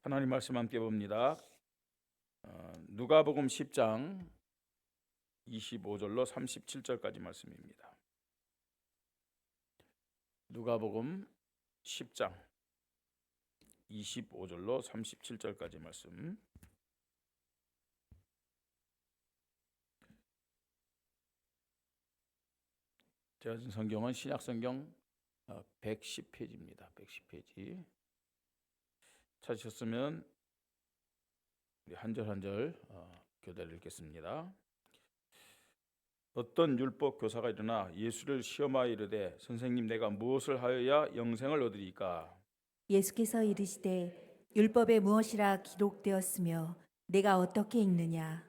하나님 말씀 함께 봅니다. 누가복음 10장 25절로 37절까지 말씀입니다. 누가복음 10장 25절로 37절까지 말씀. 제가 준 성경은 신약성경 110페이지입니다. 110페이지. 찾으셨으면 한 절 한 절 교대를 읽겠습니다. 어떤 율법 교사가 일어나 예수를 시험하여 이르되 선생님 내가 무엇을 하여야 영생을 얻으리까? 예수께서 이르시되 율법에 무엇이라 기록되었으며 내가 어떻게 읽느냐?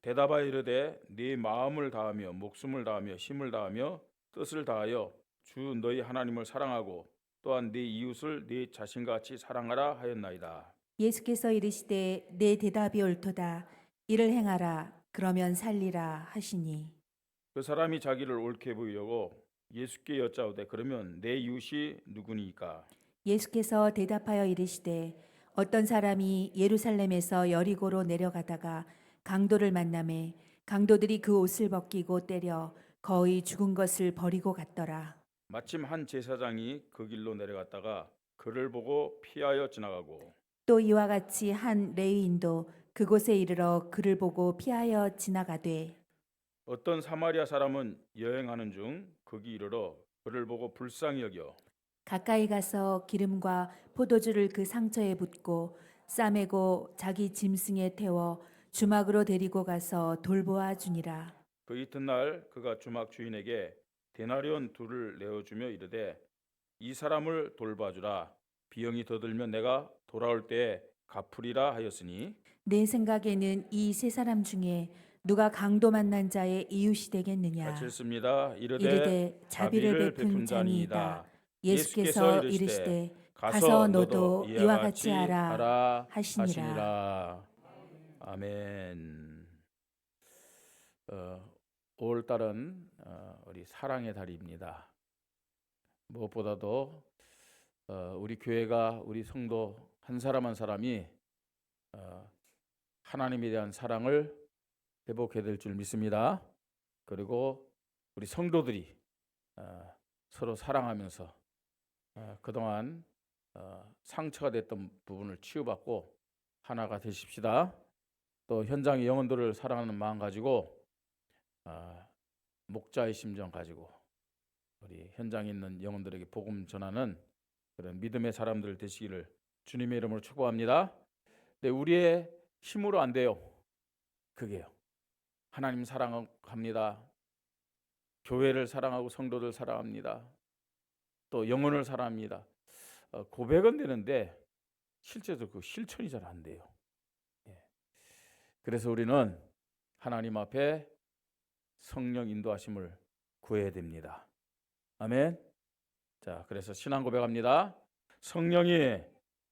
대답하여 이르되 네 마음을 다하며 목숨을 다하며 힘을 다하며 뜻을 다하여 주 너희 하나님을 사랑하고 또한 네 이웃을 네 자신과 같이 사랑하라 하였나이다. 예수께서 이르시되 내 대답이 옳도다. 이를 행하라. 그러면 살리라 하시니. 그 사람이 자기를 옳게 보이려고 예수께 여짜오되 그러면 내 이웃이 누구니까? 예수께서 대답하여 이르시되 어떤 사람이 예루살렘에서 여리고로 내려가다가 강도를 만나매 강도들이 그 옷을 벗기고 때려 거의 죽은 것을 버리고 갔더라. 마침 한 제사장이 그 길로 내려갔다가 그를 보고 피하여 지나가고 또 이와 같이 한 레위인도 그곳에 이르러 그를 보고 피하여 지나가되 어떤 사마리아 사람은 여행하는 중 거기 이르러 그를 보고 불쌍히 여겨 가까이 가서 기름과 포도주를 그 상처에 붓고 싸매고 자기 짐승에 태워 주막으로 데리고 가서 돌보아 주니라. 그 이튿날 그가 주막 주인에게 데나리온 둘을 내어주며 이르되 이 사람을 돌봐주라 비용이 더 들면 내가 돌아올 때에 갚으리라 하였으니 내 생각에는 이 세 사람 중에 누가 강도 만난 자의 이웃이 같이 되겠느냐? 읽습니다. 이르되 이르되 자비를 자비를 베푼 베푼 자니이다. 자니이다. 예수께서 예수께서 이르시되 이르시되 가서 가서 너도 너도 이와 이와 같이 같이 하라 하라 하시니라. 하시니라. 아멘. 5월 달은 우리 사랑의 달입니다. 무엇보다도 우리 교회가 우리 성도 한 사람 한 사람이 하나님에 대한 사랑을 회복해야 될 줄 믿습니다. 그리고 우리 성도들이 서로 사랑하면서 그동안 상처가 됐던 부분을 치유받고 하나가 되십시다. 또 현장의 영혼들을 사랑하는 마음 가지고 목자의 심정 가지고 우리 현장에 있는 영혼들에게 복음 전하는 그런 믿음의 사람들 되시기를 주님의 이름으로 축복합니다. 근데 우리의 힘으로 안 돼요. 그게요. 하나님 사랑합니다. 교회를 사랑하고 성도들 사랑합니다. 또 영혼을 사랑합니다. 고백은 되는데 실제로 그 실천이 잘 안 돼요. 그래서 우리는 하나님 앞에 성령 인도하심을 구해야 됩니다. 아멘. 자, 그래서 신앙 고백합니다. 성령이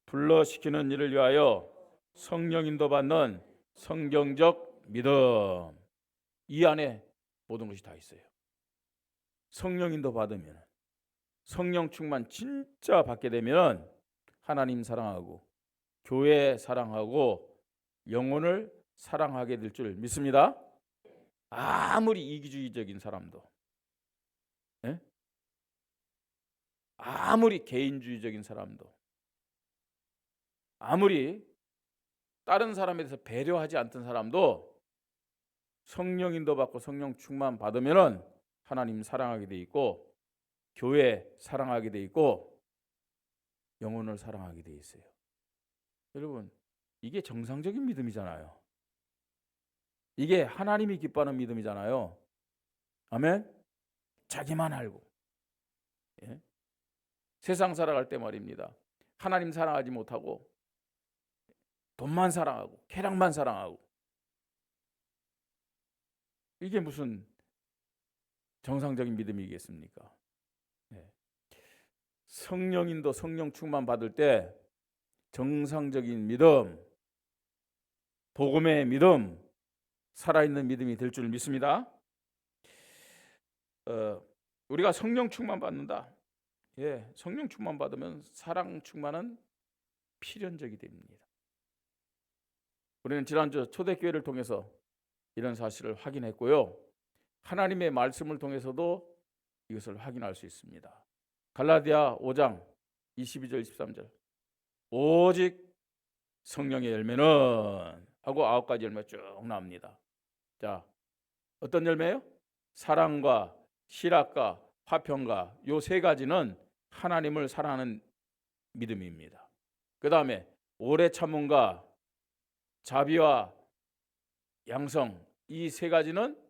불러시키는 일을 위하여 성령 인도받는 성경적 믿음. 이 안에 모든 것이 다 있어요. 성령 인도 받으면, 성령 충만 진짜 받게 되면 하나님 사랑하고 교회 사랑하고 영혼을 사랑하게 될 줄 믿습니다. 아무리 이기주의적인 사람도, 예? 아무리 개인주의적인 사람도, 아무리 다른 사람에 대해서 배려하지 않던 사람도 성령 인도 받고 성령 충만 받으면 하나님 사랑하게 돼 있고 교회 사랑하게 돼 있고 영혼을 사랑하게 돼 있어요. 여러분, 이게 정상적인 믿음이잖아요. 이게 하나님이 기뻐하는 믿음이잖아요. 아멘. 자기만 알고, 예? 세상 살아갈 때 말입니다. 하나님 사랑하지 못하고 돈만 사랑하고 쾌락만 사랑하고 이게 무슨 정상적인 믿음이겠습니까? 성령인도 성령 충만 받을 때 정상적인 믿음, 복음의 믿음, 살아있는 믿음이 될 줄 믿습니다. 우리가 성령 충만 받는다. 성령 충만 받으면 사랑 충만은 필연적이 됩니다. 우리는 지난주 초대교회를 통해서 이런 사실을 확인했고요. 하나님의 말씀을 통해서도 이것을 확인할 수 있습니다. 갈라디아 5장 22절 23절 오직 성령의 열매는 하고 9가지 열매 쭉 나옵니다. 자, 어떤 열매요? 사랑과 실학과 화평과 요 세 가지는 하나님을 사랑하는 믿음입니다. 그 다음에 오래 참음과 자비와 양성, 이 세 가지는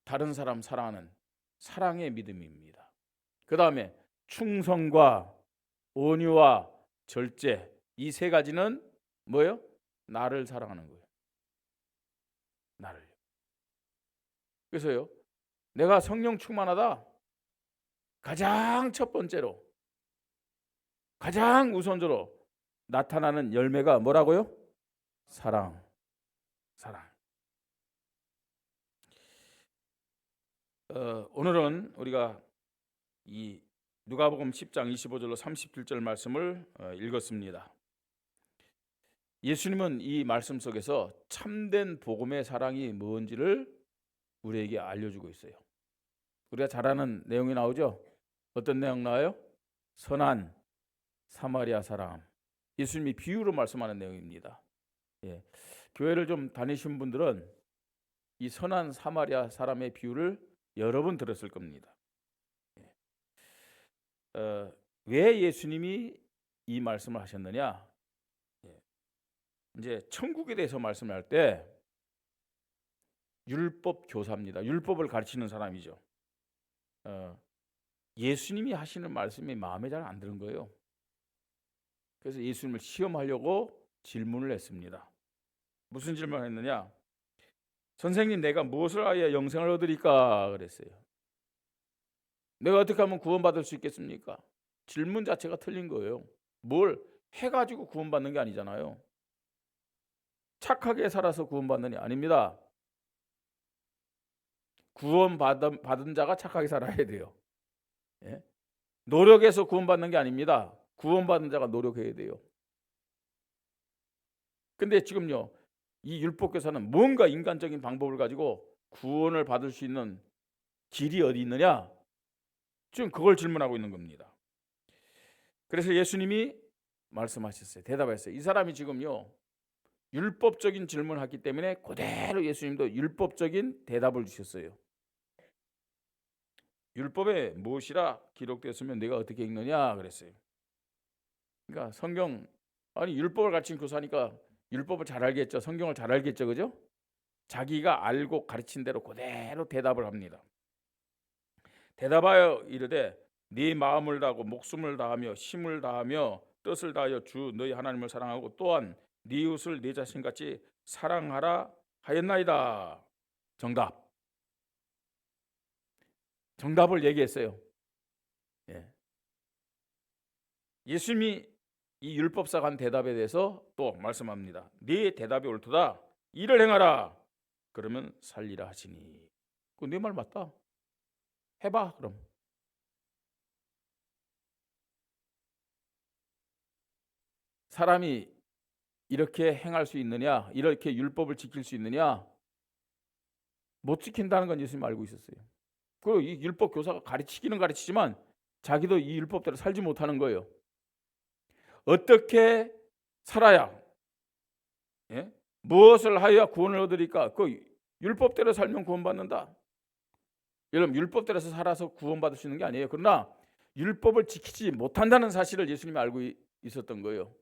다른 사람 사랑하는 사랑의 믿음입니다. 그 다음에 충성과 온유와 절제, 이 세 가지는 뭐예요? 나를 사랑하는 거예요. 나를. 그래서요, 내가 성령 충만하다, 가장 첫 번째로, 가장 우선적으로 나타나는 열매가 뭐라고요? 사랑. 오늘은 우리가 이 누가복음 10장 25절로 37절 말씀을 읽었습니다. 예수님은 이 말씀 속에서 참된 복음의 사랑이 뭔지를 우리에게 알려주고 있어요. 우리가 잘 아는 내용이 나오죠. 어떤 내용 나와요? 선한 사마리아 사람. 예수님이 비유로 말씀하는 내용입니다. 예. 교회를 좀 다니신 분들은 이 선한 사마리아 사람의 비유를 여러 번 들었을 겁니다. 왜 예수님이 이 말씀을 하셨느냐? 이제 천국에 대해서 말씀할 때 율법 교사입니다. 율법을 가르치는 사람이죠. 예수님이 하시는 말씀이 마음에 잘 안 드는 거예요. 그래서 예수님을 시험하려고 질문을 했습니다. 무슨 질문을 했느냐? 선생님, 내가 무엇을 하여 영생을 얻으리까? 그랬어요. 내가 어떻게 하면 구원받을 수 있겠습니까? 질문 자체가 틀린 거예요. 뭘 해가지고 구원받는 게 아니잖아요. 착하게 살아서 구원받는 게 아닙니다. 구원받은 자가 착하게 살아야 돼요. 예? 노력해서 구원받는 게 아닙니다. 구원받은 자가 노력해야 돼요. 근데 지금요, 이 율법교사는 뭔가 인간적인 방법을 가지고 구원을 받을 수 있는 길이 어디 있느냐? 지금 그걸 질문하고 있는 겁니다. 그래서 예수님이 말씀하셨어요. 대답했어요. 이 사람이 지금요, 율법적인 질문을 했기 때문에 그대로 예수님도 율법적인 대답을 주셨어요. 율법에 무엇이라 기록되었으면 내가 어떻게 읽느냐 그랬어요. 그러니까 성경, 아니 율법을 가르친 교사니까 율법을 잘 알겠죠. 성경을 잘 알겠죠. 그죠? 자기가 알고 가르친 대로 그대로 대답을 합니다. 대답하여 이르되 네 마음을 다하고 목숨을 다하며 힘을 다하며 뜻을 다하여 주 너희 하나님을 사랑하고 또한 네 이웃을 네 자신같이 사랑하라 하였나이다. 정답을 얘기했어요. 예. 예수님이 이 율법사가 한 대답에 대해서 또 말씀합니다. 네 대답이 옳도다. 이를 행하라. 그러면 살리라 하시니. 그 네 말 맞다. 해봐 그럼. 사람이 이렇게 행할 수 있느냐? 이렇게 율법을 지킬 수 있느냐? 못 지킨다는 건 예수님 알고 있었어요. 그리고 이 율법 교사가 가르치기는 가르치지만 자기도 이 율법대로 살지 못하는 거예요. 어떻게 살아야, 예? 무엇을 하여야 구원을 얻으리까? 그 율법대로 살면 구원받는다. 여러분, 율법대로 살아서 구원받을 수 있는 게 아니에요. 그러나 율법을 지키지 못한다는 사실을 예수님이 알고 있었던 거예요.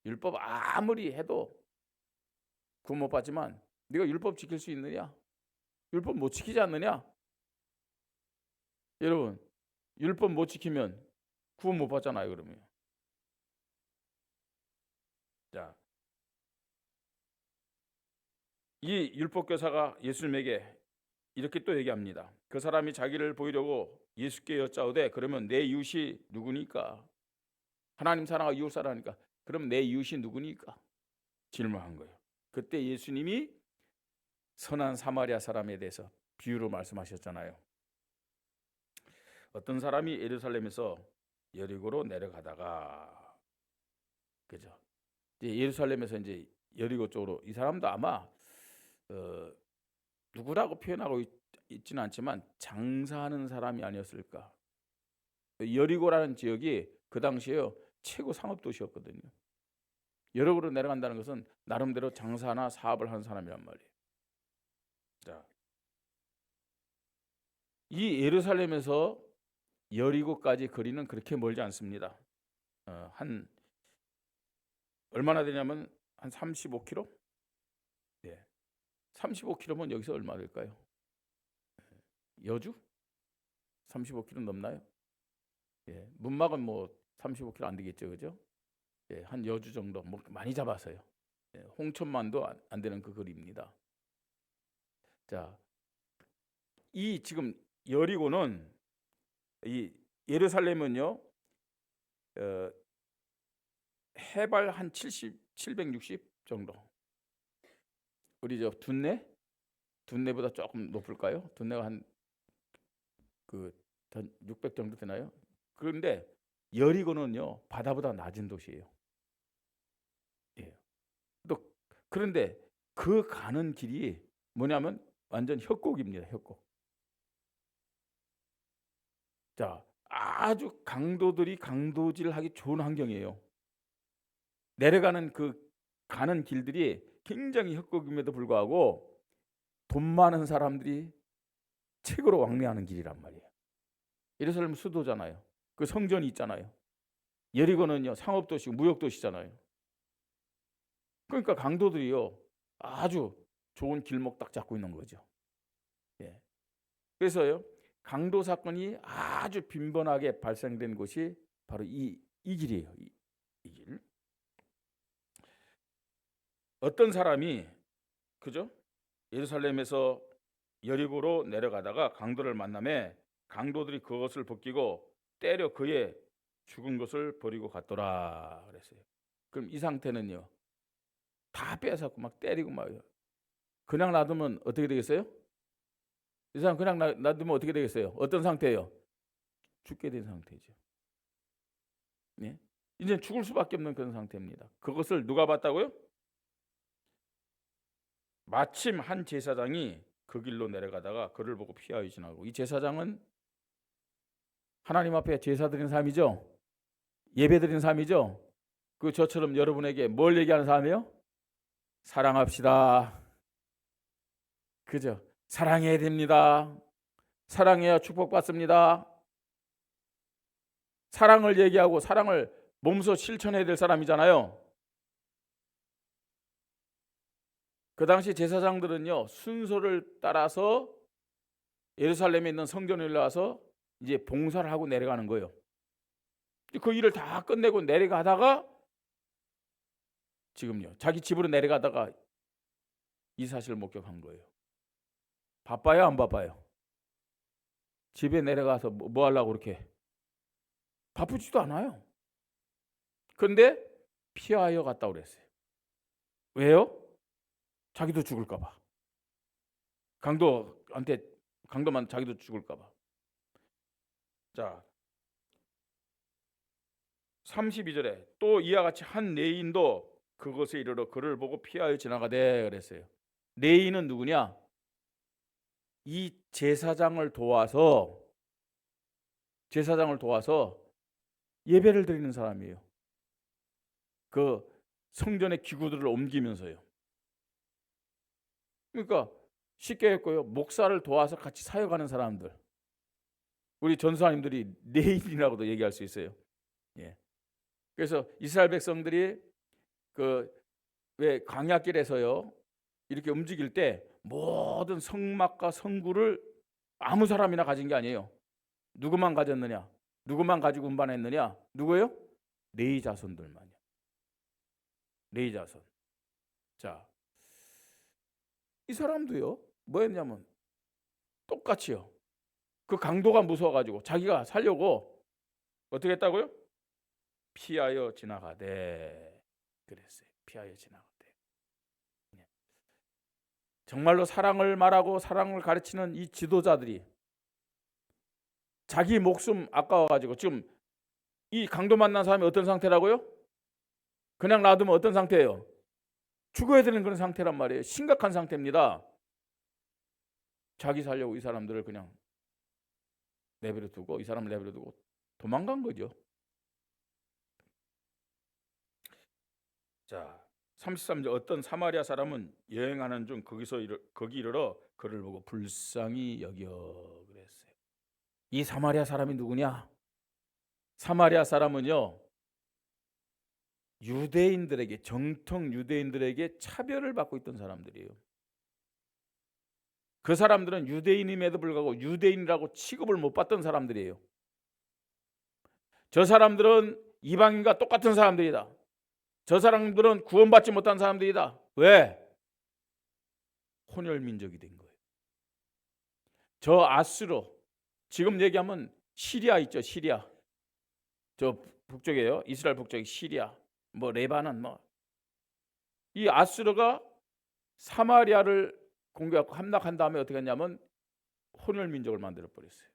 율법 아무리 해도 구원 못 받지만 네가 율법 지킬 수 있느냐? 율법 못 지키지 않느냐? 여러분, 율법 못 지키면 구원 못 받잖아요. 그러면. 자, 이 율법 교사가 예수님에게 이렇게 또 얘기합니다. 그 사람이 자기를 보이려고 예수께 여짜오되 그러면 내 이웃이 누구니까? 하나님 사랑하고 이웃 사랑하니까 그럼 내 이웃이 누구니까? 질문한 거예요. 그때 예수님이 선한 사마리아 사람에 대해서 비유로 말씀하셨잖아요. 어떤 사람이 예루살렘에서 여리고로 내려가다가, 그죠? 이제 예루살렘에서 이제 여리고 쪽으로. 이 사람도 아마 누구라고 표현하고 있지는 않지만 장사하는 사람이 아니었을까. 여리고라는 지역이 그 당시에 최고 상업 도시였거든요. 여리고로 내려간다는 것은 나름대로 장사나 사업을 하는 사람이란 말이에요. 자, 이 예루살렘에서 여리고까지 거리는 그렇게 멀지 않습니다. 한 얼마나 되냐면 한 35km? 네. 35km면 여기서 얼마 될까요? 여주? 35km 넘나요? 예. 문막은 뭐 35km 안 되겠죠, 그죠? 예, 한 여주 정도, 뭐 많이 잡았어요. 예, 홍천만도 안 되는 그 거리입니다. 자, 이 지금 여리고는 이 예루살렘은요, 해발 한 760 정도. 우리 저 둔내보다 조금 높을까요? 둔내가 한 600 정도 되나요? 그런데 여리고는요 바다보다 낮은 도시예요. 예. 또 그런데 그 가는 길이 뭐냐면 완전 협곡입니다. 협곡. 자, 아주 강도들이 강도질하기 좋은 환경이에요. 내려가는 그 가는 길들이 굉장히 협곡임에도 불구하고 돈 많은 사람들이 최고로 왕래하는 길이란 말이에요. 예루살렘 수도잖아요. 그 성전이 있잖아요. 여리고는요 상업도시고 무역도시잖아요. 그러니까 강도들이요 아주 좋은 길목 딱 잡고 있는 거죠. 예. 그래서요 강도 사건이 아주 빈번하게 발생된 곳이 바로 이 길이에요. 이 길. 어떤 사람이 그죠? 예루살렘에서 여리고로 내려가다가 강도를 만나매 강도들이 그것을 벗기고 때려 그의 죽은 것을 버리고 갔더라 그랬어요. 그럼 이 상태는요 다 뺏었고 막 때리고 막 그냥 놔두면 어떻게 되겠어요? 이 사람 그냥 놔두면 어떻게 되겠어요? 어떤 상태예요? 죽게 된 상태죠. 예? 이제 죽을 수밖에 없는 그런 상태입니다. 그것을 누가 봤다고요? 마침 한 제사장이 그 길로 내려가다가 그를 보고 피하여 지나고. 이 제사장은 하나님 앞에 제사 드리는 사람이죠. 예배 드리는 사람이죠. 그 저처럼 여러분에게 뭘 얘기하는 사람이에요? 사랑합시다. 그죠? 사랑해야 됩니다. 사랑해야 축복받습니다. 사랑을 얘기하고 사랑을 몸소 실천해야 될 사람이잖아요. 그 당시 제사장들은요 순서를 따라서 예루살렘에 있는 성전에 올라와서 이제 봉사를 하고 내려가는 거예요. 그 일을 다 끝내고 내려가다가 지금요 자기 집으로 내려가다가 이 사실을 목격한 거예요. 바빠요 안 바빠요? 집에 내려가서 뭐 하려고 그렇게 바쁘지도 않아요. 그런데 피하여 갔다고 그랬어요. 왜요? 자기도 죽을까 봐. 강도만 자기도 죽을까 봐. 자, 32절에 또 이와 같이 한 레인도 그것에 이르러 그를 보고 피하여 지나가되 그랬어요. 레인은 누구냐? 이 제사장을 도와서 예배를 드리는 사람이에요. 그 성전의 기구들을 옮기면서요. 그러니까 쉽게 했고요. 목사를 도와서 같이 사역하는 사람들. 우리 전사님들이 레인이라고도 얘기할 수 있어요. 예. 그래서 이스라엘 백성들이 왜 광야길에서요 이렇게 움직일 때 모든 성막과 성구를 아무 사람이나 가진 게 아니에요. 누구만 가졌느냐? 누구만 가지고 운반했느냐? 누구예요? 레위 자손들만요. 레위 자손. 자, 이 사람도요 뭐 했냐면 똑같이요. 그 강도가 무서워가지고 자기가 살려고 어떻게 했다고요? 피하여 지나가되 그랬어요. 피하여 지나가되. 정말로 사랑을 말하고 사랑을 가르치는 이 지도자들이 자기 목숨 아까워가지고 지금 이 강도 만난 사람이 어떤 상태라고요? 그냥 놔두면 어떤 상태예요? 죽어야 되는 그런 상태란 말이에요. 심각한 상태입니다. 자기 살려고 이 사람들을 그냥 내버려 두고, 이 사람을 내버려 두고 도망간 거죠. 자, 33절, 어떤 사마리아 사람은 여행하는 중 거기 이르러 그를 보고 불쌍히 여겨 그랬어요. 이 사마리아 사람이 누구냐? 사마리아 사람은요, 유대인들에게, 정통 유대인들에게 차별을 받고 있던 사람들이에요. 그 사람들은 유대인임에도 불구하고 유대인이라고 취급을 못 받던 사람들이에요. 저 사람들은 이방인과 똑같은 사람들이다. 저 사람들은 구원받지 못한 사람들이다. 왜? 혼혈민족이 된 거예요. 저 아수르, 지금 얘기하면 시리아 있죠, 시리아. 저 북쪽이에요. 이스라엘 북쪽이 시리아, 뭐 레바논, 뭐 이 아수르가 사마리아를 공격하고 함락한 다음에 어떻게 했냐면 혼혈민족을 만들어 버렸어요.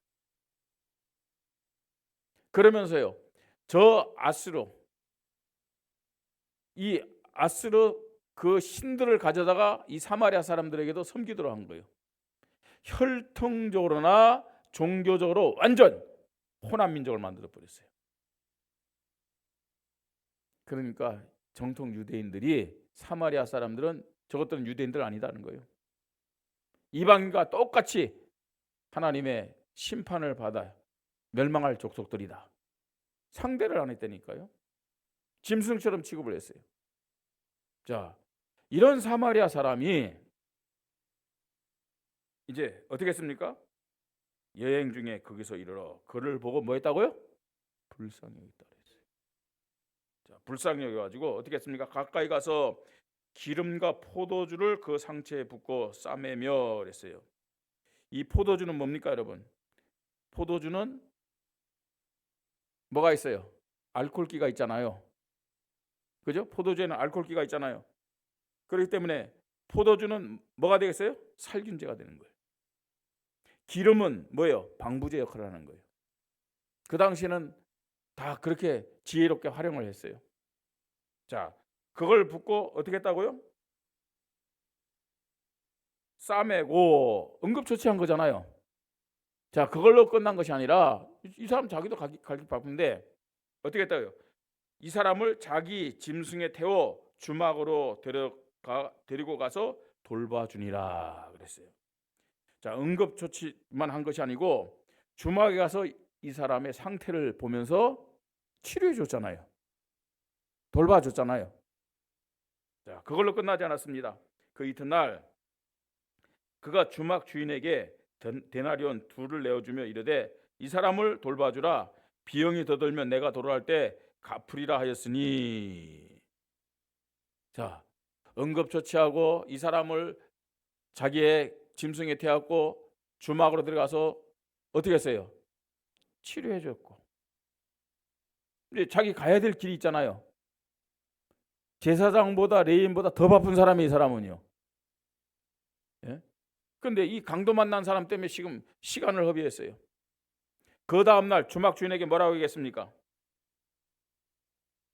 그러면서요, 저 아수르, 이 아수르 그 신들을 가져다가 이 사마리아 사람들에게도 섬기도록 한 거예요. 혈통적으로나 종교적으로 완전 혼합 민족을 만들어 버렸어요. 그러니까 정통 유대인들이, 사마리아 사람들은 저것들은 유대인들 아니다는 거예요. 이방인과 똑같이 하나님의 심판을 받아 멸망할 족속들이다. 상대를 안 했다니까요. 짐승처럼 취급을 했어요. 자, 이런 사마리아 사람이 이제 어떻게 했습니까? 여행 중에 거기서 이르러 그를 보고 뭐 했다고요? 불쌍히 여겼다 그랬어요. 자, 불쌍히 여겨가지고 어떻게 했습니까? 가까이 가서 기름과 포도주를 그 상처에 붓고 싸매며 그랬어요. 이 포도주는 뭡니까, 여러분? 포도주는 뭐가 있어요? 알코올기가 있잖아요. 그죠? 포도주에는 알코올기가 있잖아요. 그렇기 때문에 포도주는 뭐가 되겠어요? 살균제가 되는 거예요. 기름은 뭐예요? 방부제 역할을 하는 거예요. 그 당시에는 다 그렇게 지혜롭게 활용을 했어요. 자, 그걸 붓고 어떻게 했다고요? 싸매고 응급처치한 거잖아요. 자, 그걸로 끝난 것이 아니라 이 사람 자기도 갈기 바쁜데 어떻게 했다고요? 이 사람을 자기 짐승에 태워 주막으로 데리고 가서 돌봐주니라 그랬어요. 자, 응급처치만 한 것이 아니고 주막에 가서 이 사람의 상태를 보면서 치료해 줬잖아요. 돌봐줬잖아요. 자, 그걸로 끝나지 않았습니다. 그 이튿날 그가 주막 주인에게 데나리온 2를 내어주며 이르되 이 사람을 돌봐주라. 비용이 더 들면 내가 돌아갈 때 갚으리라 하였으니. 자, 응급처치하고 이 사람을 자기의 짐승에 태웠고 주막으로 들어가서 어떻게 했어요? 치료해 줬고. 근데 자기 가야 될 길이 있잖아요. 제사장보다 레위인보다 더 바쁜 사람이 이 사람은요. 예? 근데 이 강도 만난 사람 때문에 지금 시간을 허비했어요. 그 다음날 주막 주인에게 뭐라고 얘기했습니까?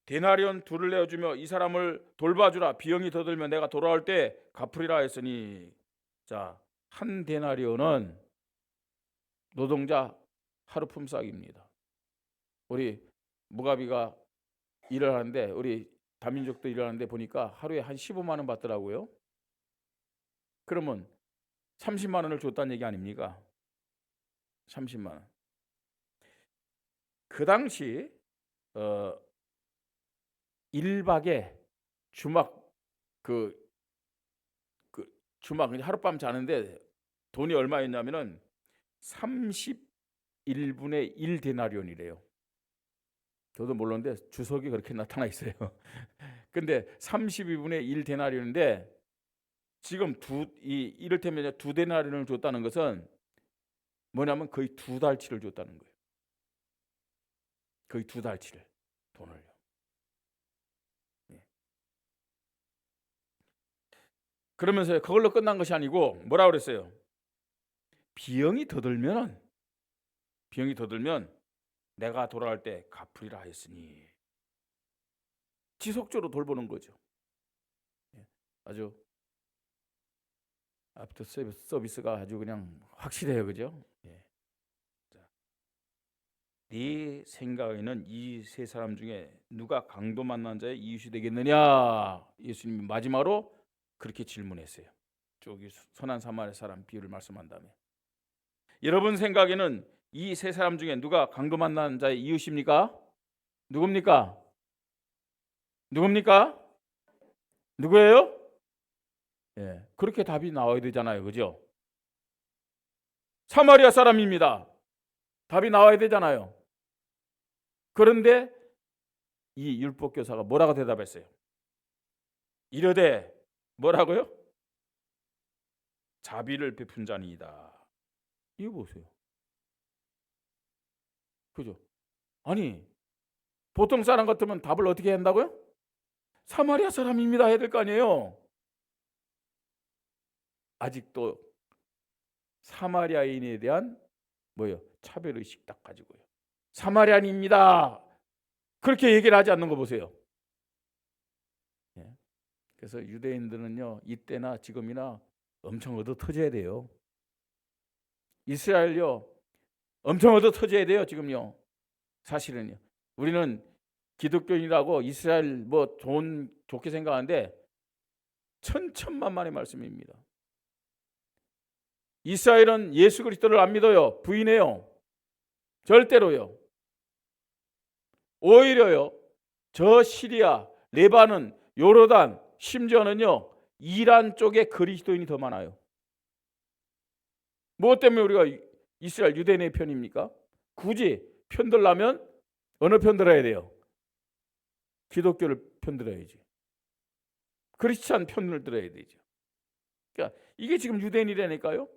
데나리온 2를 내어주며 이 사람을 돌봐주라. 비용이 더 들면 내가 돌아올 때 갚으리라 했으니. 자, 한 데나리온은 노동자 하루 품삯입니다. 우리 무가비가 일을 하는데, 우리 다민족도 일을 하는데 보니까 하루에 한 15만 원 받더라고요. 그러면 30만 원을 줬다는 얘기 아닙니까? 30만 원. 그 당시 1박에 주막 그 주막 하룻밤 자는데 돈이 얼마였냐면은 31분의 1 데나리온이래요. 저도 몰랐는데 주석이 그렇게 나타나 있어요. 근데 32분의 1 데나리온인데 지금 이를테면 2 데나리온을 줬다는 것은 뭐냐면 거의 2달치를 줬다는 거예요. 거의 2달치를 돈을요. 예. 그러면서 그걸로 끝난 것이 아니고 뭐라고 그랬어요? 비용이 더 들면 내가 돌아갈 때 갚으리라 했으니. 지속적으로 돌보는 거죠. 아주 애프터 서비스가 아주 그냥 확실해요, 그죠? 예. 자, 네 생각에는 이 세 사람 중에 누가 강도 만난 자의 이웃이 되겠느냐? 예수님이 마지막으로 그렇게 질문했어요. 저기 선한 사마리아 사람 비유를 말씀한 다음에, 여러분 생각에는 이 세 사람 중에 누가 강도 만난 자의 이웃입니까? 누굽니까? 누굽니까? 누구예요? 예, 그렇게 답이 나와야 되잖아요, 그죠? 사마리아 사람입니다. 답이 나와야 되잖아요. 그런데 이 율법 교사가 뭐라고 대답했어요? 이르되 뭐라고요? 자비를 베푼 자니이다. 이거 보세요. 그죠? 아니, 보통 사람 같으면 답을 어떻게 한다고요? 사마리아 사람입니다 해야 될 거 아니에요. 아직도 사마리아인에 대한 뭐예요? 차별의식 딱 가지고요. 사마리아인입니다. 그렇게 얘기를 하지 않는 거 보세요. 예. 그래서 유대인들은요, 이때나 지금이나 엄청 얻어 터져야 돼요. 이스라엘요, 엄청 얻어 터져야 돼요. 지금요. 사실은요. 우리는 기독교인이라고 이스라엘 뭐 좋게 생각하는데 천천만만의 말씀입니다. 이스라엘은 예수 그리스도를 안 믿어요. 부인해요. 절대로요. 오히려요, 저 시리아, 레바논, 요르단, 심지어는요 이란 쪽에 그리스도인이 더 많아요. 무엇 때문에 우리가 이스라엘 유대인의 편입니까? 굳이 편들려면 어느 편 들어야 돼요? 기독교를 편들어야지. 크리스찬 편을 들어야 되죠. 그러니까 이게 지금 유대인이라니까요.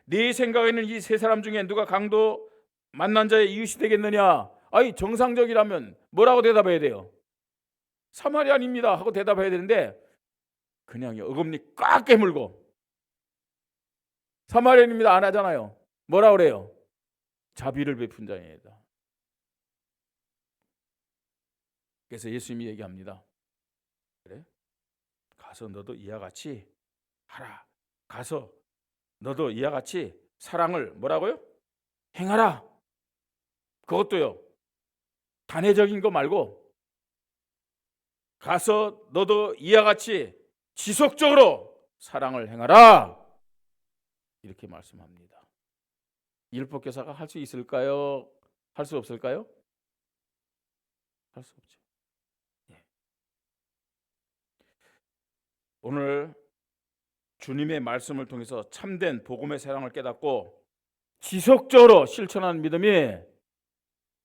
네 생각에는 이 세 사람 중에 누가 강도 만난 자의 이웃이 되겠느냐? 아니, 정상적이라면 뭐라고 대답해야 돼요? 사마리아인입니다 하고 대답해야 되는데 그냥 어금니 꽉 깨물고 사마리아인입니다 안 하잖아요. 뭐라 그래요? 자비를 베푼 자입니다. 그래서 예수님이 얘기합니다. 그래? 가서 너도 이와 같이 하라. 가서 너도 이와 같이 사랑을 뭐라고요? 행하라. 그것도요, 단회적인 거 말고 가서 너도 이와 같이 지속적으로 사랑을 행하라. 이렇게 말씀합니다. 율법 교사가 할 수 있을까요? 할 수 없을까요? 할 수 없죠. 예. 오늘 주님의 말씀을 통해서 참된 복음의 사랑을 깨닫고 지속적으로 실천하는 믿음이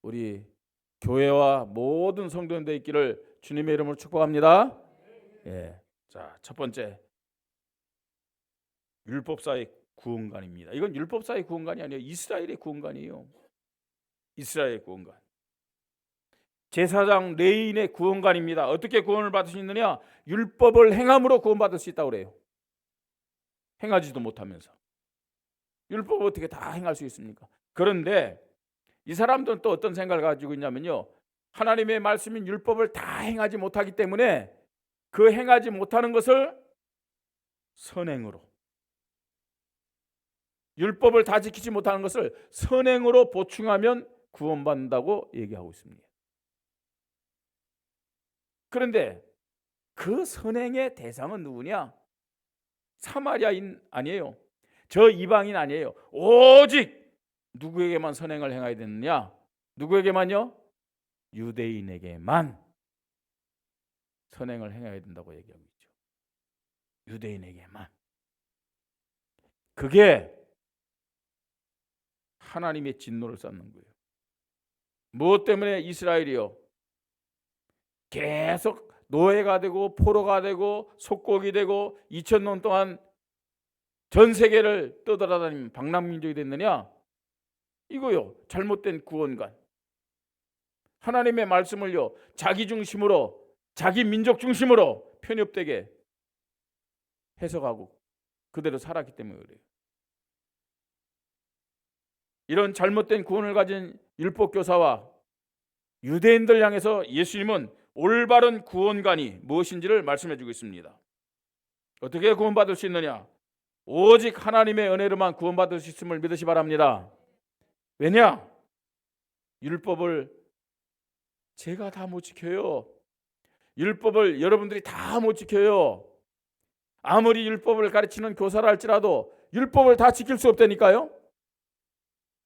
우리 교회와 모든 성도인들 있기를 주님의 이름으로 축복합니다. 예. 자, 첫 번째, 율법사의 구원관입니다. 이건 율법사의 구원관이 아니에요. 이스라엘의 구원관이에요. 이스라엘의 구원관. 제사장 레인의 구원관입니다. 어떻게 구원을 받을 수 있느냐? 율법을 행함으로 구원받을 수 있다고 그래요. 행하지도 못하면서. 율법을 어떻게 다 행할 수 있습니까? 그런데 이 사람들은 또 어떤 생각을 가지고 있냐면요, 하나님의 말씀인 율법을 다 행하지 못하기 때문에 그 행하지 못하는 것을 선행으로, 율법을 다 지키지 못하는 것을 선행으로 보충하면 구원받는다고 얘기하고 있습니다. 그런데 그 선행의 대상은 누구냐? 사마리아인 아니에요. 저 이방인 아니에요. 오직 누구에게만 선행을 행해야 되느냐? 누구에게만요? 유대인에게만 선행을 행해야 된다고 얘기하고 있죠. 유대인에게만. 그게 하나님의 진노를 쌓는 거예요. 무엇 때문에 이스라엘이요, 계속 노예가 되고 포로가 되고 속국이 되고 2000년 동안 전 세계를 떠돌아다니는 방랑민족이 됐느냐? 이거요, 잘못된 구원관. 하나님의 말씀을요, 자기 중심으로, 자기 민족 중심으로 편협되게 해석하고 그대로 살았기 때문에 그래요. 이런 잘못된 구원을 가진 율법 교사와 유대인들 향해서 예수님은 올바른 구원관이 무엇인지를 말씀해 주고 있습니다. 어떻게 구원받을 수 있느냐? 오직 하나님의 은혜로만 구원받을 수 있음을 믿으시 바랍니다. 왜냐? 율법을 제가 다 못 지켜요. 율법을 여러분들이 다 못 지켜요. 아무리 율법을 가르치는 교사라 할지라도 율법을 다 지킬 수 없다니까요.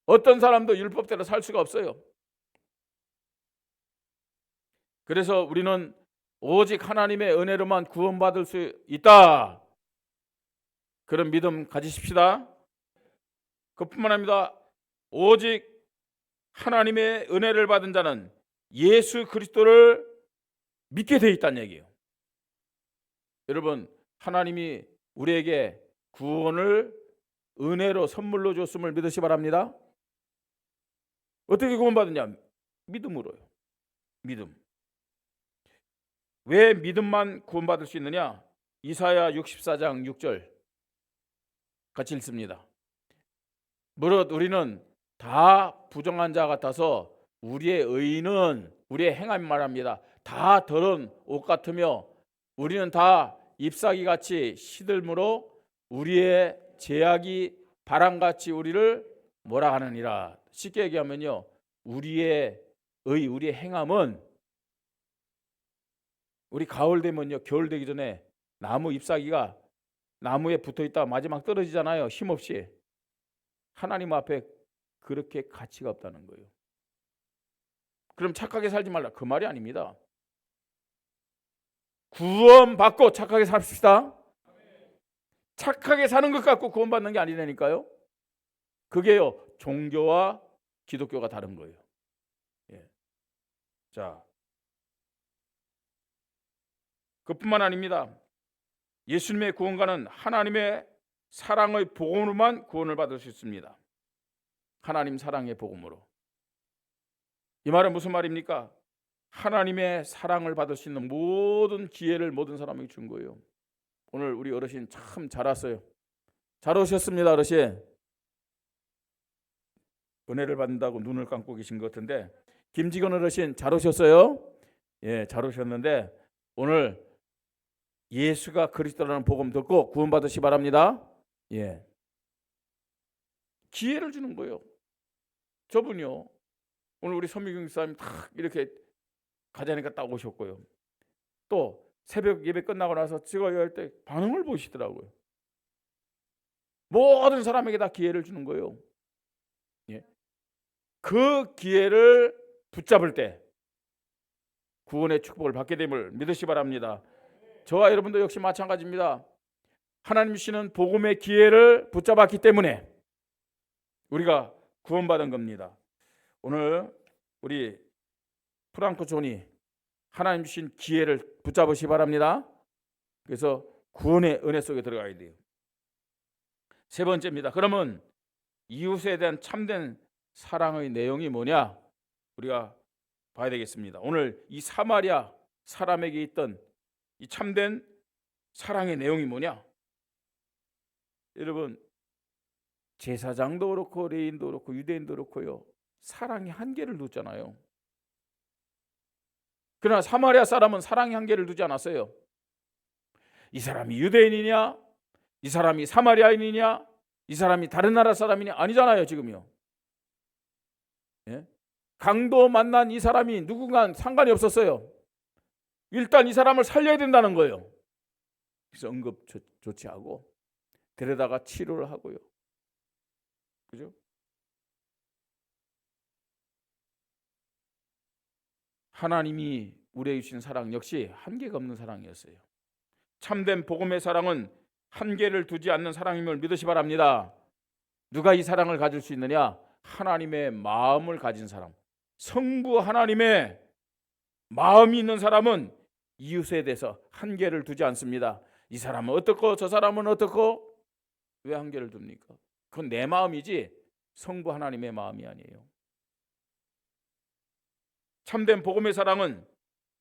어떤 사람도 율법대로 살 수가 없어요. 그래서 우리는 오직 하나님의 은혜로만 구원받을 수 있다. 그런 믿음 가지십시다. 그뿐만 아니라 오직 하나님의 은혜를 받은 자는 예수 그리스도를 믿게 돼 있다는 얘기예요. 여러분, 하나님이 우리에게 구원을 은혜로 선물로 줬음을 믿으시 바랍니다. 어떻게 구원받느냐? 믿음으로요. 믿음. 왜 믿음만 구원받을 수 있느냐? 이사야 64장 6절 같이 읽습니다. 무릇 우리는 다 부정한 자 같아서 우리의 의는, 우리의 행함이 말합니다, 다 더러운 옷 같으며 우리는 다 잎사귀 같이 시들므로 우리의 죄악이 바람같이 우리를 몰아가느니라. 쉽게 얘기하면요, 우리의 행함은, 우리 가을 되면요, 겨울 되기 전에 나무 잎사귀가 나무에 붙어 있다가 마지막 떨어지잖아요, 힘없이. 하나님 앞에 그렇게 가치가 없다는 거예요. 그럼 착하게 살지 말라, 그 말이 아닙니다. 구원받고 착하게 삽시다. 착하게 사는 것 갖고 구원받는 게 아니라니까요. 그게요, 종교와 기독교가 다른 거예요. 예. 자, 그뿐만 아닙니다. 예수님의 구원과는 하나님의 사랑의 복음으로만 구원을 받을 수 있습니다. 하나님 사랑의 복음으로. 이 말은 무슨 말입니까? 하나님의 사랑을 받을 수 있는 모든 기회를 모든 사람에게 준 거예요. 오늘 우리 어르신 참 잘 왔어요. 잘 오셨습니다, 어르신. 은혜를 받는다고 눈을 감고 계신 것 같은데, 김지건 어르신 잘 오셨어요? 예, 잘 오셨는데 오늘 예수가 그리스도라는 복음 듣고 구원받으시 바랍니다. 예, 기회를 주는 거예요. 저분요, 오늘 우리 선미경 목사님 딱 이렇게 가자니까 딱 오셨고요. 또 새벽 예배 끝나고 나서 찍어야 할 때 반응을 보시더라고요. 모든 사람에게 다 기회를 주는 거예요. 예. 그 기회를 붙잡을 때 구원의 축복을 받게 됨을 믿으시 바랍니다. 저와 여러분도 역시 마찬가지입니다. 하나님 주시는 복음의 기회를 붙잡았기 때문에 우리가 구원받은 겁니다. 오늘 우리 프랑크 존이 하나님 주신 기회를 붙잡으시 바랍니다. 그래서 구원의 은혜 속에 들어가야 돼요. 세 번째입니다. 그러면 이웃에 대한 참된 사랑의 내용이 뭐냐? 우리가 봐야 되겠습니다. 오늘 이 사마리아 사람에게 있던 이 참된 사랑의 내용이 뭐냐? 여러분, 제사장도 그렇고 레인도 그렇고 유대인도 그렇고요, 사랑의 한계를 두잖아요. 그러나 사마리아 사람은 사랑의 한계를 두지 않았어요. 이 사람이 유대인이냐, 이 사람이 사마리아인이냐, 이 사람이 다른 나라 사람이냐, 아니잖아요 지금요. 예? 강도 만난 이 사람이 누군가 상관이 없었어요. 일단 이 사람을 살려야 된다는 거예요. 그래서 응급 조치하고 데려다가 치료를 하고요. 그죠? 하나님이 우리에게 주신 사랑 역시 한계가 없는 사랑이었어요. 참된 복음의 사랑은 한계를 두지 않는 사랑임을 믿으시 바랍니다. 누가 이 사랑을 가질 수 있느냐? 하나님의 마음을 가진 사람. 성부 하나님의 마음이 있는 사람은 이웃에 대해서 한계를 두지 않습니다. 이 사람은 어떻고 저 사람은 어떻고, 왜 한계를 둡니까? 그건 내 마음이지 성부 하나님의 마음이 아니에요. 참된 복음의 사랑은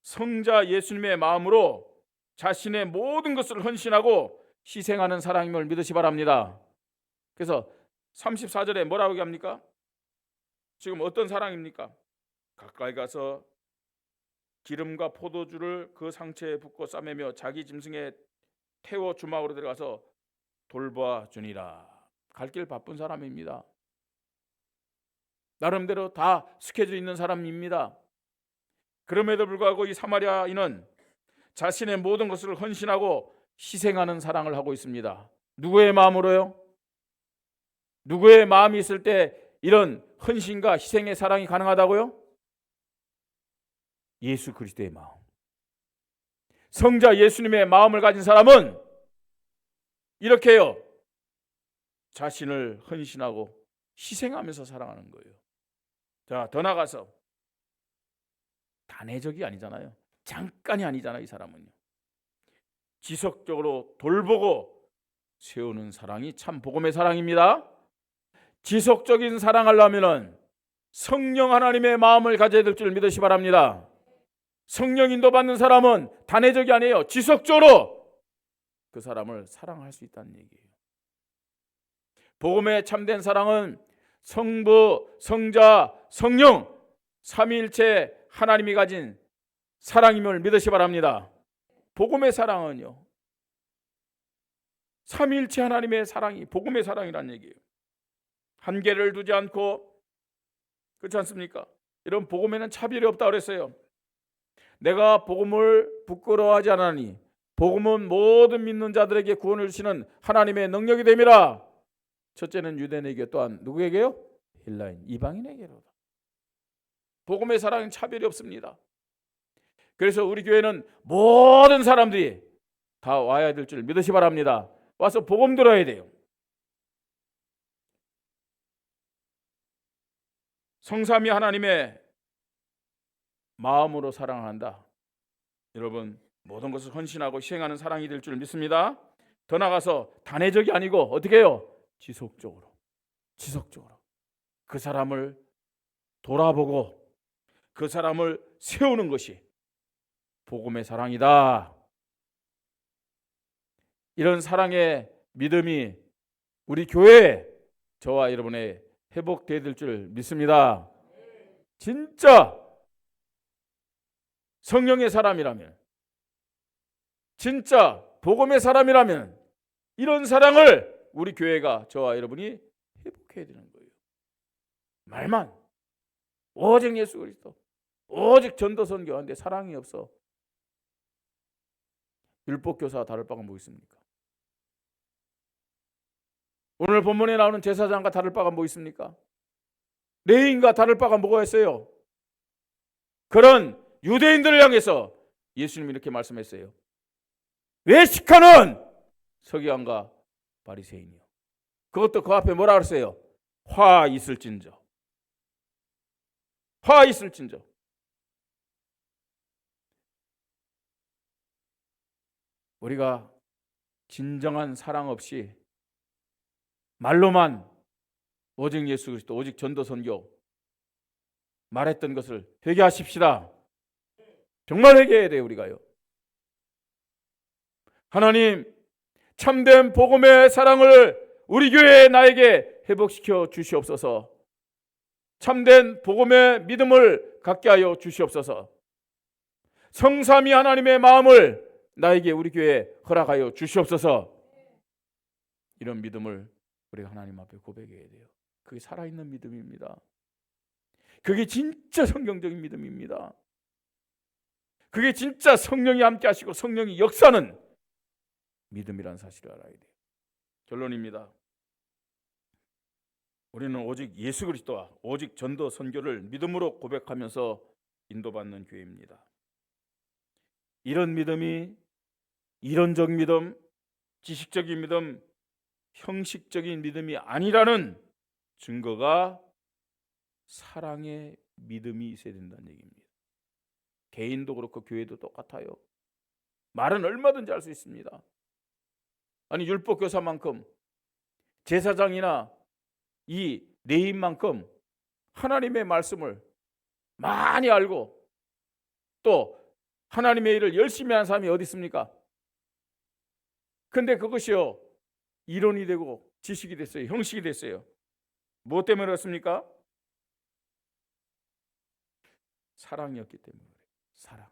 성자 예수님의 마음으로 자신의 모든 것을 헌신하고 희생하는 사랑임을 믿으시 바랍니다. 그래서 34절에 뭐라고 얘기합니까? 지금 어떤 사랑입니까? 가까이 가서 기름과 포도주를 그 상처에 붓고 싸매며 자기 짐승에 태워 주막으로 들어가서 돌보아 주니라. 갈 길 바쁜 사람입니다. 나름대로 다 스케줄 있는 사람입니다. 그럼에도 불구하고 이 사마리아인은 자신의 모든 것을 헌신하고 희생하는 사랑을 하고 있습니다. 누구의 마음으로요? 누구의 마음이 있을 때 이런 헌신과 희생의 사랑이 가능하다고요? 예수 그리스도의 마음. 성자 예수님의 마음을 가진 사람은 이렇게 해요. 자신을 헌신하고 희생하면서 사랑하는 거예요. 자, 더 나가서 단회적이 아니잖아요. 잠깐이 아니잖아요. 이 사람은요. 지속적으로 돌보고 세우는 사랑이 참 복음의 사랑입니다. 지속적인 사랑하려면 성령 하나님의 마음을 가져야 될 줄 믿으시 바랍니다. 성령 인도받는 사람은 단회적이 아니에요. 지속적으로 그 사람을 사랑할 수 있다는 얘기예요. 복음의 참된 사랑은 성부, 성자, 성령 삼위일체 하나님이 가진 사랑임을 믿으시 바랍니다. 복음의 사랑은요, 삼위일체 하나님의 사랑이 복음의 사랑이라는 얘기예요. 한계를 두지 않고, 그렇지 않습니까? 이런 복음에는 차별이 없다 그랬어요. 내가 복음을 부끄러워하지 않으니 복음은 모든 믿는 자들에게 구원을 주시는 하나님의 능력이 됨이라. 첫째는 유대인에게, 또한 누구에게요? 헬라인, 이방인에게로다. 복음의 사랑은 차별이 없습니다. 그래서 우리 교회는 모든 사람들이 다 와야 될 줄 믿으시 바랍니다. 와서 복음 들어야 돼요. 성삼위 하나님의 마음으로 사랑한다. 여러분, 모든 것을 헌신하고 희생하는 사랑이 될 줄 믿습니다. 더 나가서 단회적이 아니고 어떻게 해요? 지속적으로 그 사람을 돌아보고 그 사람을 세우는 것이 복음의 사랑이다. 이런 사랑의 믿음이 우리 교회에 저와 여러분의 회복되어야 될 줄 믿습니다. 진짜 성령의 사람이라면, 진짜 복음의 사람이라면 이런 사랑을 우리 교회가, 저와 여러분이 회복해야 되는 거예요. 말만 오직 예수 그리스도, 오직 전도선교 하는데 사랑이 없어. 율법교사와 다를 바가 뭐 있습니까? 오늘 본문에 나오는 제사장과 다를 바가 뭐 있습니까? 레위인과 다를 바가 뭐가 있어요? 그런 유대인들을 향해서 예수님이 이렇게 말씀했어요. 외식하는 서기관과 바리새인이요. 그것도 그 앞에 뭐라 그랬어요? 화 있을진저. 화 있을진저. 우리가 진정한 사랑 없이 말로만 오직 예수 그리스도, 오직 전도 선교 말했던 것을 회개하십시다. 정말 회개해야 돼요. 우리가요. 하나님, 참된 복음의 사랑을 우리 교회에 나에게 회복시켜 주시옵소서. 참된 복음의 믿음을 갖게 하여 주시옵소서. 성삼위 하나님의 마음을 나에게, 우리 교회에 허락하여 주시옵소서. 이런 믿음을 우리가 하나님 앞에 고백해야 돼요. 그게 살아있는 믿음입니다. 그게 진짜 성경적인 믿음입니다. 그게 진짜 성령이 함께 하시고 성령이 역사하는 믿음이라는 사실을 알아야 돼요. 결론입니다. 우리는 오직 예수 그리스도와 오직 전도 선교를 믿음으로 고백하면서 인도받는 교회입니다. 이런 믿음이 이론적 믿음, 지식적인 믿음, 형식적인 믿음이 아니라는 증거가 사랑의 믿음이 있어야 된다는 얘기입니다. 개인도 그렇고 교회도 똑같아요. 말은 얼마든지 할 수 있습니다. 아니, 율법교사만큼, 제사장이나 이 레위인만큼 하나님의 말씀을 많이 알고 또 하나님의 일을 열심히 하는 사람이 어디 있습니까? 근데 그것이요, 이론이 되고 지식이 됐어요. 형식이 됐어요. 무엇 때문에 그렇습니까? 사랑이었기 때문에 그래요. 사랑.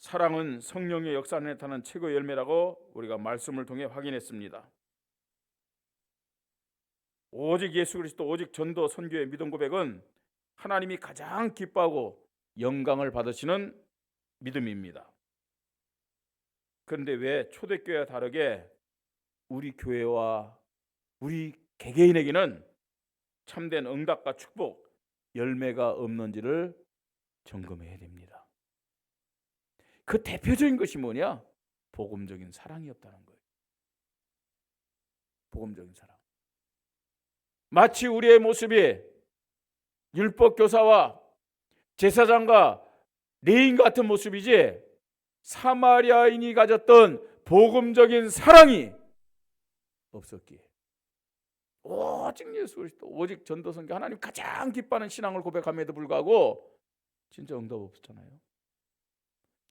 사랑은 성령의 역사 안에 나타나는 최고의 열매라고 우리가 말씀을 통해 확인했습니다. 오직 예수 그리스도, 오직 전도, 선교의 믿음 고백은 하나님이 가장 기뻐하고 영광을 받으시는 믿음입니다. 그런데 왜 초대교회와 다르게 우리 교회와 우리 개개인에게는 참된 응답과 축복, 열매가 없는지를 점검해야 됩니다. 그 대표적인 것이 뭐냐? 복음적인 사랑이 없다는 거예요. 복음적인 사랑. 마치 우리의 모습이 율법 교사와 제사장과 레인 같은 모습이지 사마리아인이 가졌던 복음적인 사랑이 없었기에 오직 예수 그리스도, 오직 전도 선교, 하나님 가장 기뻐하는 신앙을 고백함에도 불구하고 진짜 응답 없었잖아요.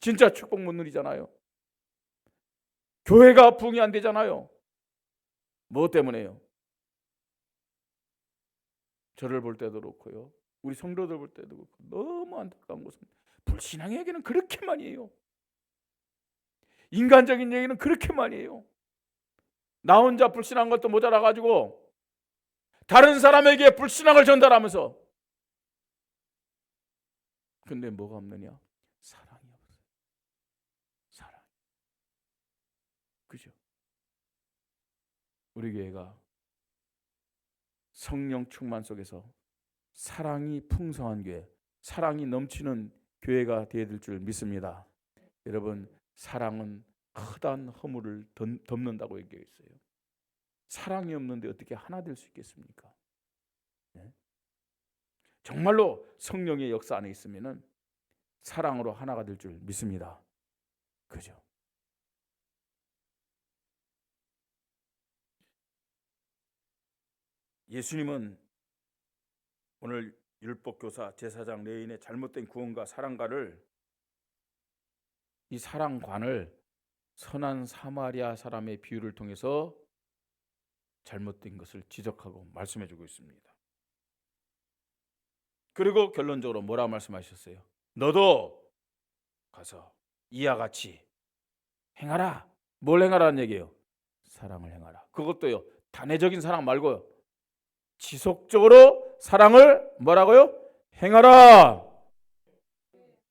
진짜 축복 못 누리잖아요. 교회가 부흥이 안 되잖아요. 뭐 때문에요? 저를 볼 때도 그렇고요, 우리 성도들 볼 때도 그렇고, 너무 안타까운 것은 불신앙의 얘기는 그렇게 많이 해요. 인간적인 얘기는 그렇게 많이 해요. 나 혼자 불신한 것도 모자라 가지고 다른 사람에게 불신앙을 전달하면서, 근데 뭐가 없느냐? 사랑이 없어요. 사랑. 그죠? 우리 교회가 성령 충만 속에서 사랑이 풍성한 교회, 사랑이 넘치는 교회가 되어야 될 줄 믿습니다. 여러분, 사랑은 크단 허물을 덮는다고 얘기했어요. 사랑이 없는데 어떻게 하나 될 수 있겠습니까? 네? 정말로 성령의 역사 안에 있으면은 사랑으로 하나가 될 줄 믿습니다. 그죠? 예수님은 오늘 율법교사, 제사장, 레인의 잘못된 구원과 사랑과를, 이 사랑관을 선한 사마리아 사람의 비유를 통해서 잘못된 것을 지적하고 말씀해주고 있습니다. 그리고 결론적으로 뭐라 말씀하셨어요? 너도 가서 이와 같이 행하라. 뭘 행하라는 얘기예요? 사랑을 행하라. 그것도요, 단회적인 사랑 말고요, 지속적으로 사랑을 뭐라고요? 행하라.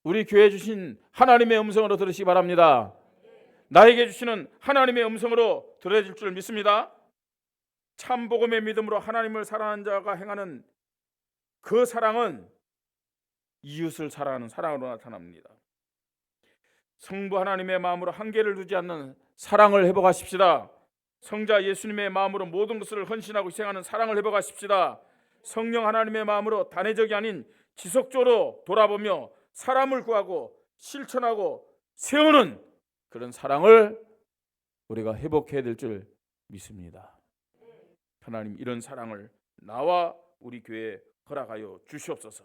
우리 교회에 주신 하나님의 음성으로 들으시기 바랍니다. 나에게 주시는 하나님의 음성으로 들어질 줄 믿습니다. 참 복음의 믿음으로 하나님을 사랑하는 자가 행하는 그 사랑은 이웃을 사랑하는 사랑으로 나타납니다. 성부 하나님의 마음으로 한계를 두지 않는 사랑을 회복하십시다. 성자 예수님의 마음으로 모든 것을 헌신하고 희생하는 사랑을 회복하십시다. 성령 하나님의 마음으로 단회적이 아닌 지속적으로 돌아보며 사람을 구하고 실천하고 세우는 그런 사랑을 우리가 회복해야 될 줄 믿습니다. 하나님, 이런 사랑을 나와 우리 교회에 허락하여 주시옵소서.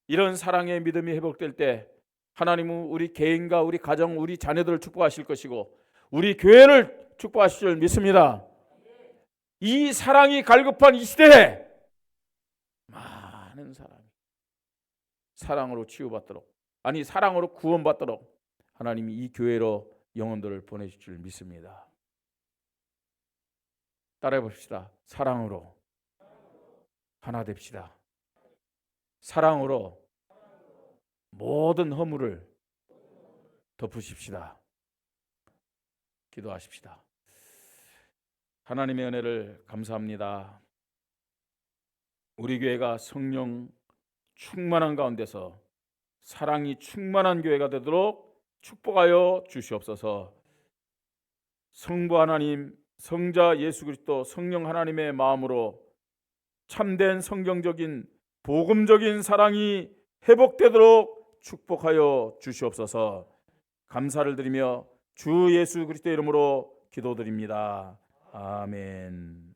이런 사랑의 믿음이 회복될 때 하나님은 우리 개인과 우리 가정, 우리 자녀들을 축복하실 것이고 우리 교회를 축복하실 줄 믿습니다. 이 사랑이 갈급한 이 시대에 많은 사람이 사랑으로 치유받도록, 아니 사랑으로 구원받도록 하나님이 이 교회로 영혼들을 보내실 줄 믿습니다. 따라해 봅시다. 사랑으로 하나 됩시다. 사랑으로 모든 허물을 덮으십시다. 기도하십시다. 하나님의 은혜를 감사합니다. 우리 교회가 성령 충만한 가운데서 사랑이 충만한 교회가 되도록 축복하여 주시옵소서. 성부 하나님, 성자 예수 그리스도, 성령 하나님의 마음으로 참된 성경적인 복음적인 사랑이 회복되도록 축복하여 주시옵소서. 감사를 드리며 주 예수 그리스도의 이름으로 기도드립니다. 아멘.